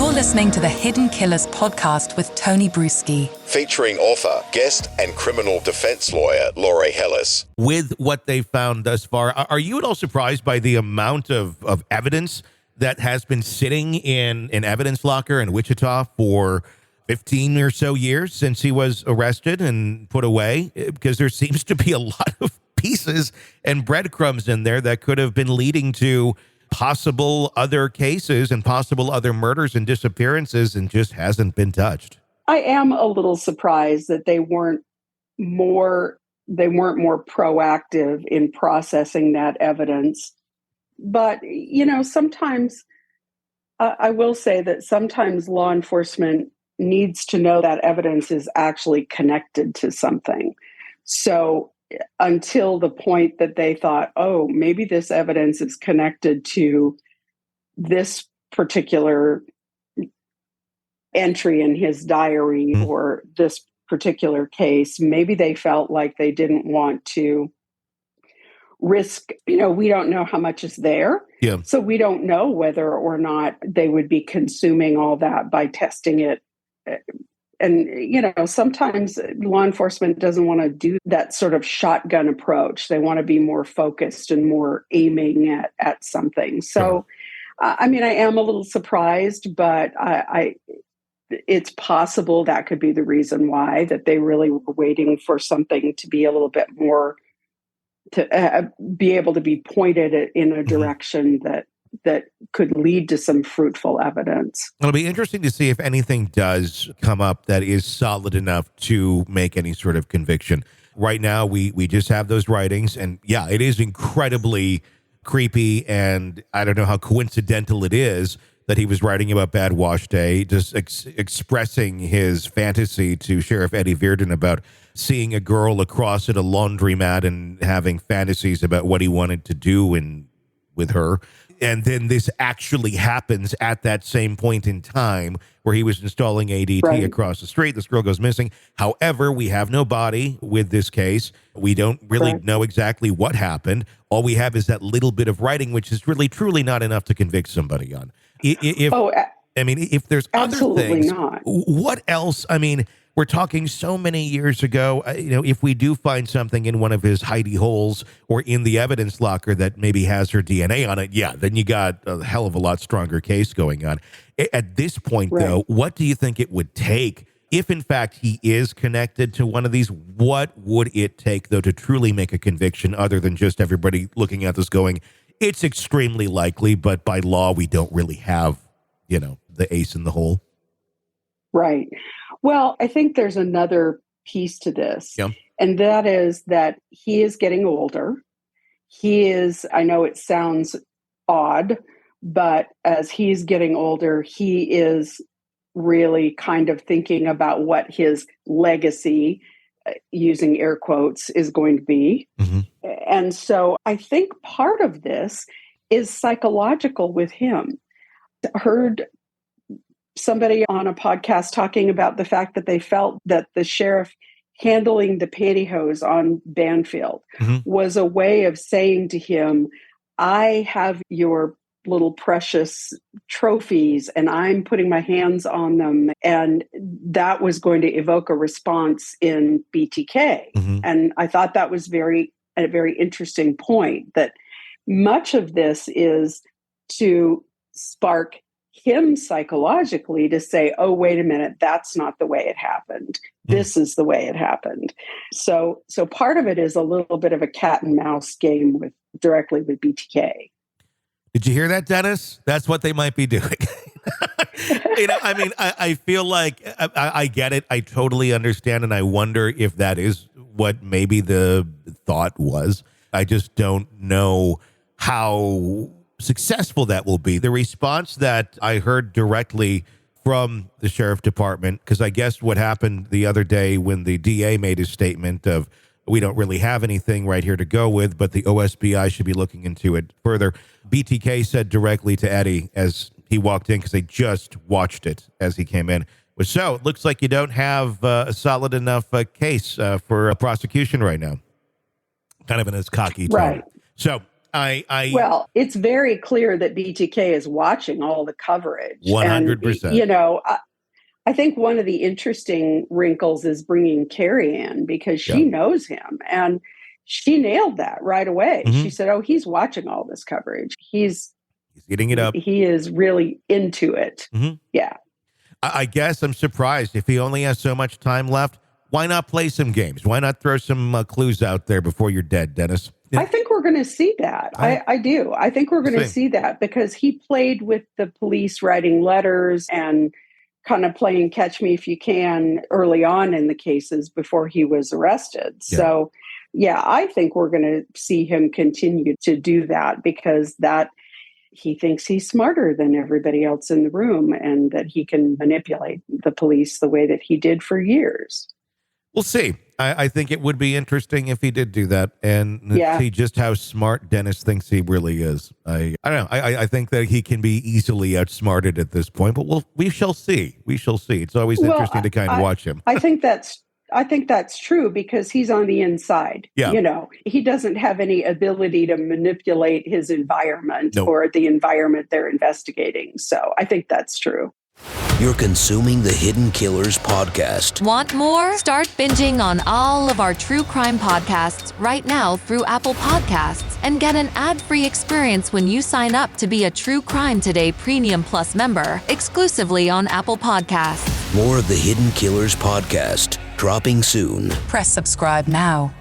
You're listening to the Hidden Killers podcast with Tony Brueski. Featuring author, guest, and criminal defense lawyer Lori Hellis. With what they found thus far, are you at all surprised by the amount of evidence that has been sitting in an evidence locker in Wichita for 15 or so years since he was arrested and put away? Because there seems to be a lot of pieces and breadcrumbs in there that could have been leading to possible other cases and possible other murders and disappearances, and just hasn't been touched. I am a little surprised that they weren't more proactive in processing that evidence. But, sometimes I will say that sometimes law enforcement needs to know that evidence is actually connected to something. So until the point that they thought, oh, maybe this evidence is connected to this particular entry in his diary or this particular case, maybe they felt like they didn't want to risk, we don't know how much is there. Yeah. So we don't know whether or not they would be consuming all that by testing it. And, sometimes law enforcement doesn't want to do that sort of shotgun approach. They want to be more focused and more aiming at something. So, I am a little surprised, but it's possible that could be the reason why, that they really were waiting for something to be a little bit more, to be able to be pointed in a direction that could lead to some fruitful evidence. It'll be interesting to see if anything does come up that is solid enough to make any sort of conviction. Right now, we just have those writings, and yeah, it is incredibly creepy, and I don't know how coincidental it is that he was writing about Bad Wash Day, just expressing his fantasy to Sheriff Eddie Virden about seeing a girl across at a laundromat and having fantasies about what he wanted to do with her. And then this actually happens at that same point in time where he was installing ADT across the street. This girl goes missing. However, we have no body with this case. We don't really know exactly what happened. All we have is that little bit of writing, which is really, truly not enough to convict somebody on. If there's other things, not. What else? We're talking so many years ago, if we do find something in one of his hidey holes or in the evidence locker that maybe has her DNA on it, then you got a hell of a lot stronger case going on. At this point, though, what do you think it would take if, in fact, he is connected to one of these? What would it take, though, to truly make a conviction other than just everybody looking at this going, it's extremely likely, but by law, we don't really have, the ace in the hole? Right. Well, I think there's another piece to this, and that is that he is getting older. I know it sounds odd, but as he's getting older, he is really kind of thinking about what his legacy, using air quotes, is going to be. Mm-hmm. And so I think part of this is psychological with him. I heard somebody on a podcast talking about the fact that they felt that the sheriff handling the pantyhose on Banfield was a way of saying to him, I have your little precious trophies and I'm putting my hands on them. And that was going to evoke a response in BTK. Mm-hmm. And I thought that was a very interesting point, that much of this is to spark him psychologically to say, oh, wait a minute, that's not the way it happened. This is the way it happened. So part of it is a little bit of a cat and mouse game directly with BTK. Did you hear that, Dennis? That's what they might be doing. I feel like I get it. I totally understand. And I wonder if that is what maybe the thought was. I just don't know how successful that will be. The response that I heard directly from the sheriff department, because I guess what happened the other day when the DA made his statement of, we don't really have anything right here to go with, but the OSBI should be looking into it further. BTK said directly to Eddie as he walked in, because they just watched it as he came in, was, so it looks like you don't have a solid enough case for a prosecution right now. Kind of in his cocky tone. Right. So Well, it's very clear that BTK is watching all the coverage. 100%. And, I think one of the interesting wrinkles is bringing Carrie in because she knows him, and she nailed that right away. Mm-hmm. She said, he's watching all this coverage. He's eating it up. He is really into it. Mm-hmm. Yeah. I guess I'm surprised if he only has so much time left. Why not play some games? Why not throw some clues out there before you're dead, Dennis? Yeah. I think we're going to see that. I do. I think we're going to see that because he played with the police writing letters and kind of playing catch me if you can early on in the cases before he was arrested. Yeah. So, I think we're going to see him continue to do that because he thinks he's smarter than everybody else in the room and that he can manipulate the police the way that he did for years. We'll see. I think it would be interesting if he did do that and see just how smart Dennis thinks he really is. I don't know. I think that he can be easily outsmarted at this point, but we shall see. We shall see. It's always interesting to kind of watch him. I think that's true because he's on the inside. Yeah. He doesn't have any ability to manipulate his environment or the environment they're investigating. So I think that's true. You're consuming the Hidden Killers podcast. Want more? Start binging on all of our true crime podcasts right now through Apple Podcasts and get an ad-free experience when you sign up to be a True Crime Today Premium Plus member exclusively on Apple Podcasts. More of the Hidden Killers podcast dropping soon. Press subscribe now.